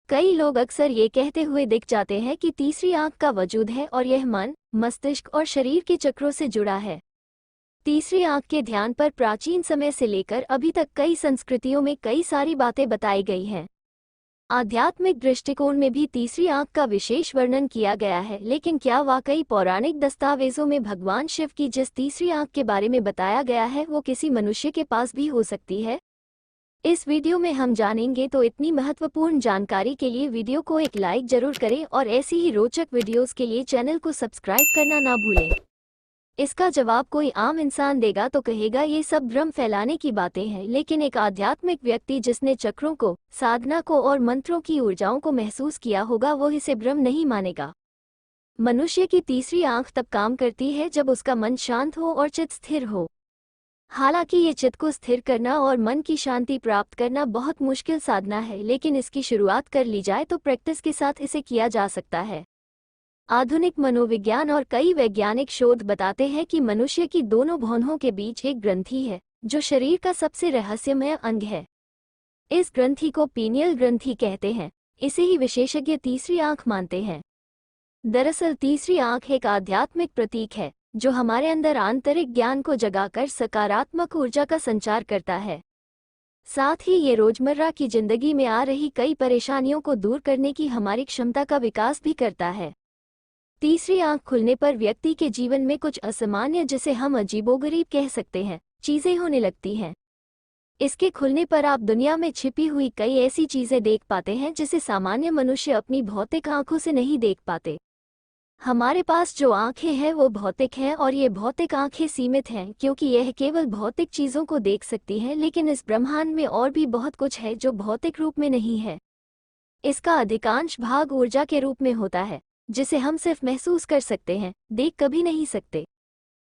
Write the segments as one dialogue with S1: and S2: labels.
S1: कई लोग अक्सर ये कहते हुए दिख जाते हैं कि तीसरी आंख का वजूद है और यह मन, मस्तिष्क और शरीर के चक्रों से जुड़ा है। तीसरी आंख के ध्यान पर प्राचीन समय से लेकर अभी तक कई संस्कृतियों में कई सारी बातें बताई गई हैं। आध्यात्मिक दृष्टिकोण में भी तीसरी आंख का विशेष वर्णन किया गया है, लेकिन क्या वाकई पौराणिक दस्तावेजों में भगवान शिव की जिस तीसरी आंख के बारे में बताया गया है वो किसी मनुष्य के पास भी हो सकती है? इस वीडियो में हम जानेंगे। तो इतनी महत्वपूर्ण जानकारी के लिए वीडियो को एक लाइक जरूर करें और ऐसी ही रोचक वीडियोस के लिए चैनल को सब्सक्राइब करना ना भूलें। इसका जवाब कोई आम इंसान देगा तो कहेगा ये सब भ्रम फैलाने की बातें हैं, लेकिन एक आध्यात्मिक व्यक्ति जिसने चक्रों को, साधना को और मंत्रों की ऊर्जाओं को महसूस किया होगा वो इसे भ्रम नहीं मानेगा। मनुष्य की तीसरी आंख तब काम करती है जब उसका मन शांत हो और चित्त स्थिर हो। हालांकि ये चित्त को स्थिर करना और मन की शांति प्राप्त करना बहुत मुश्किल साधना है, लेकिन इसकी शुरुआत कर ली जाए तो प्रैक्टिस के साथ इसे किया जा सकता है। आधुनिक मनोविज्ञान और कई वैज्ञानिक शोध बताते हैं कि मनुष्य की दोनों भौहों के बीच एक ग्रंथि है जो शरीर का सबसे रहस्यमय अंग है। इस ग्रंथि को पीनियल ग्रंथि कहते हैं। इसे ही विशेषज्ञ तीसरी आंख मानते हैं। दरअसल तीसरी आंख एक आध्यात्मिक प्रतीक है जो हमारे अंदर आंतरिक ज्ञान को जगाकर सकारात्मक ऊर्जा का संचार करता है। साथ ही ये रोजमर्रा की जिंदगी में आ रही कई परेशानियों को दूर करने की हमारी क्षमता का विकास भी करता है। तीसरी आंख खुलने पर व्यक्ति के जीवन में कुछ असामान्य, जिसे हम अजीबोगरीब कह सकते हैं, चीजें होने लगती हैं। इसके खुलने पर आप दुनिया में छिपी हुई कई ऐसी चीजें देख पाते हैं जिसे सामान्य मनुष्य अपनी भौतिक आंखों से नहीं देख पाते। हमारे पास जो आंखें हैं वो भौतिक हैं और ये भौतिक आंखें सीमित हैं क्योंकि यह केवल भौतिक चीज़ों को देख सकती हैं, लेकिन इस ब्रह्मांड में और भी बहुत कुछ है जो भौतिक रूप में नहीं है। इसका अधिकांश भाग ऊर्जा के रूप में होता है जिसे हम सिर्फ महसूस कर सकते हैं, देख कभी नहीं सकते।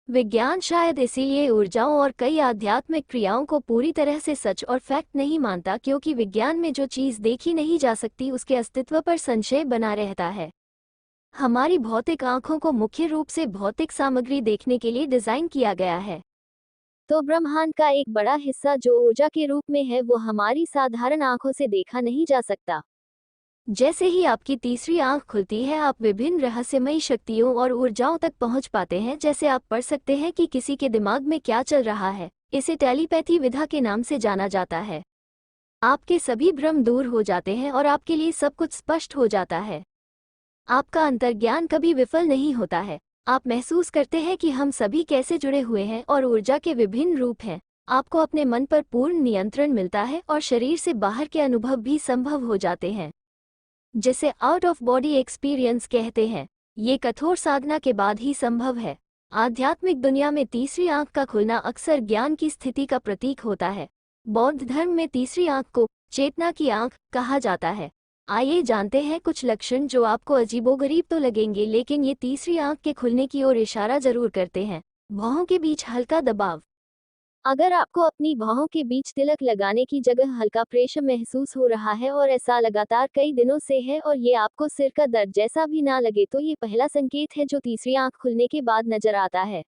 S1: विज्ञान शायद इसीलिए ऊर्जाओं और कई आध्यात्मिक क्रियाओं को पूरी तरह से सच और फैक्ट नहीं मानता, क्योंकि विज्ञान में जो चीज़ देखी नहीं जा सकती उसके अस्तित्व पर संशय बना रहता है। हमारी भौतिक आंखों को मुख्य रूप से भौतिक सामग्री देखने के लिए डिजाइन किया गया है। तो ब्रह्मांड का एक बड़ा हिस्सा जो ऊर्जा के रूप में है वो हमारी साधारण आंखों से देखा नहीं जा सकता। जैसे ही आपकी तीसरी आंख खुलती है आप विभिन्न रहस्यमयी शक्तियों और ऊर्जाओं तक पहुंच पाते हैं। जैसे आप पढ़ सकते हैं कि किसी के दिमाग में क्या चल रहा है। इसे टेलीपैथी विधा के नाम से जाना जाता है। आपके सभी भ्रम दूर हो जाते हैं और आपके लिए सब कुछ स्पष्ट हो जाता है। आपका अंतर्ज्ञान कभी विफल नहीं होता है। आप महसूस करते हैं कि हम सभी कैसे जुड़े हुए हैं और ऊर्जा के विभिन्न रूप हैं। आपको अपने मन पर पूर्ण नियंत्रण मिलता है और शरीर से बाहर के अनुभव भी संभव हो जाते हैं, जिसे आउट ऑफ बॉडी एक्सपीरियंस कहते हैं। ये कठोर साधना के बाद ही संभव है। आध्यात्मिक दुनिया में तीसरी आंख का खुलना अक्सर ज्ञान की स्थिति का प्रतीक होता है। बौद्ध धर्म में तीसरी आंख को चेतना की आंख कहा जाता है। आइए जानते हैं कुछ लक्षण जो आपको अजीबोगरीब तो लगेंगे, लेकिन ये तीसरी आंख के खुलने की ओर इशारा जरूर करते हैं। भौहों के बीच हल्का दबाव। अगर आपको अपनी भौहों के बीच तिलक लगाने की जगह हल्का प्रेशर महसूस हो रहा है और ऐसा लगातार कई दिनों से है और ये आपको सिर का दर्द जैसा भी ना लगे, तो ये पहला संकेत है जो तीसरी आंख खुलने के बाद नजर आता है।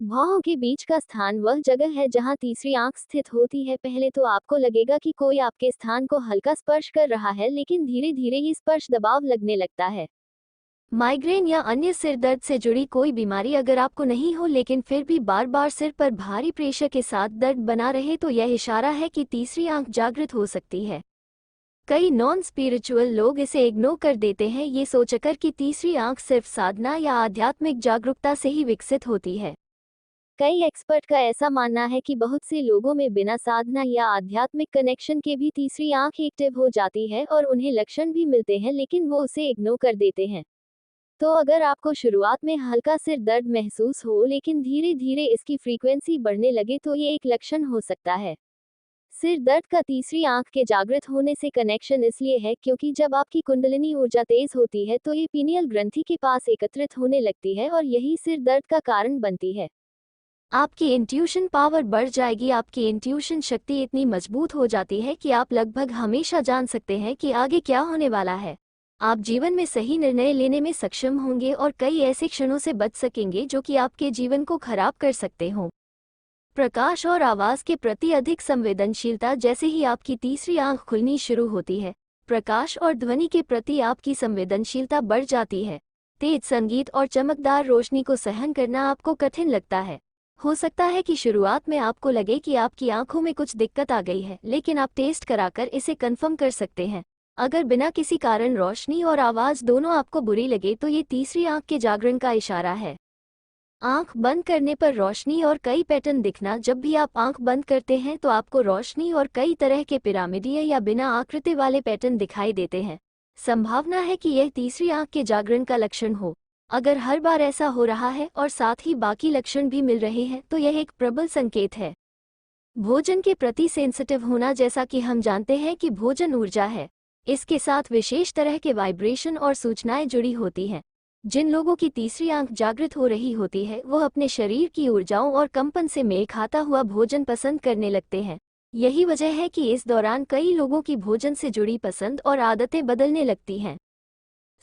S1: भौहों के बीच का स्थान वह जगह है जहां तीसरी आंख स्थित होती है। पहले तो आपको लगेगा कि कोई आपके स्थान को हल्का स्पर्श कर रहा है, लेकिन धीरे धीरे ये स्पर्श दबाव लगने लगता है। माइग्रेन या अन्य सिर दर्द से जुड़ी कोई बीमारी अगर आपको नहीं हो, लेकिन फिर भी बार बार सिर पर भारी प्रेशर के साथ दर्द बना रहे, तो यह इशारा है कि तीसरी आंख जागृत हो सकती है। कई नॉन स्पिरिचुअल लोग इसे इग्नोर कर देते हैं, ये सोचकर कि तीसरी आंख सिर्फ साधना या आध्यात्मिक जागरूकता से ही विकसित होती है। कई एक्सपर्ट का ऐसा मानना है कि बहुत से लोगों में बिना साधना या आध्यात्मिक कनेक्शन के भी तीसरी आंख एक्टिव हो जाती है और उन्हें लक्षण भी मिलते हैं, लेकिन वो उसे इग्नोर कर देते हैं। तो अगर आपको शुरुआत में हल्का सिर दर्द महसूस हो लेकिन धीरे धीरे इसकी फ्रीक्वेंसी बढ़ने लगे, तो ये एक लक्षण हो सकता है। सिर दर्द का तीसरी आंख के जागृत होने से कनेक्शन इसलिए है क्योंकि जब आपकी कुंडलिनी ऊर्जा तेज होती है तो ये पीनियल ग्रंथि के पास एकत्रित होने लगती है और यही सिर दर्द का कारण बनती है। आपकी इंट्यूशन पावर बढ़ जाएगी। आपकी इंट्यूशन शक्ति इतनी मजबूत हो जाती है कि आप लगभग हमेशा जान सकते हैं कि आगे क्या होने वाला है। आप जीवन में सही निर्णय लेने में सक्षम होंगे और कई ऐसे क्षणों से बच सकेंगे जो कि आपके जीवन को खराब कर सकते हों। प्रकाश और आवाज के प्रति अधिक संवेदनशीलता। जैसे ही आपकी तीसरी आंख खुलनी शुरू होती है, प्रकाश और ध्वनि के प्रति आपकी संवेदनशीलता बढ़ जाती है। तेज संगीत और चमकदार रोशनी को सहन करना आपको कठिन लगता है। हो सकता है कि शुरुआत में आपको लगे कि आपकी आंखों में कुछ दिक्कत आ गई है, लेकिन आप टेस्ट कराकर इसे कंफर्म कर सकते हैं। अगर बिना किसी कारण रोशनी और आवाज़ दोनों आपको बुरी लगे तो ये तीसरी आंख के जागरण का इशारा है। आंख बंद करने पर रोशनी और कई पैटर्न दिखना। जब भी आप आंख बंद करते हैं तो आपको रोशनी और कई तरह के पिरामिडीय या बिना आकृति वाले पैटर्न दिखाई देते हैं। संभावना है कि यह तीसरी आंख के जागरण का लक्षण हो। अगर हर बार ऐसा हो रहा है और साथ ही बाकी लक्षण भी मिल रहे हैं तो यह एक प्रबल संकेत है। भोजन के प्रति सेंसिटिव होना। जैसा कि हम जानते हैं कि भोजन ऊर्जा है, इसके साथ विशेष तरह के वाइब्रेशन और सूचनाएं जुड़ी होती हैं। जिन लोगों की तीसरी आंख जागृत हो रही होती है वो अपने शरीर की ऊर्जाओं और कंपन से मेल खाता हुआ भोजन पसंद करने लगते हैं। यही वजह है कि इस दौरान कई लोगों की भोजन से जुड़ी पसंद और आदतें बदलने लगती हैं।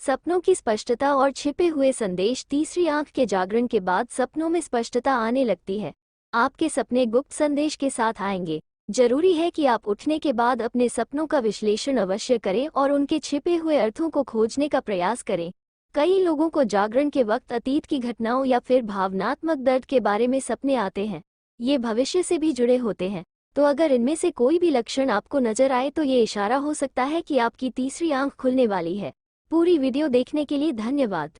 S1: सपनों की स्पष्टता और छिपे हुए संदेश। तीसरी आंख के जागरण के बाद सपनों में स्पष्टता आने लगती है। आपके सपने गुप्त संदेश के साथ आएंगे। जरूरी है कि आप उठने के बाद अपने सपनों का विश्लेषण अवश्य करें और उनके छिपे हुए अर्थों को खोजने का प्रयास करें। कई लोगों को जागरण के वक्त अतीत की घटनाओं या फिर भावनात्मक दर्द के बारे में सपने आते हैं। ये भविष्य से भी जुड़े होते हैं। तो अगर इनमें से कोई भी लक्षण आपको नजर आए तो ये इशारा हो सकता है कि आपकी तीसरी आंख खुलने वाली है। पूरी वीडियो देखने के लिए धन्यवाद।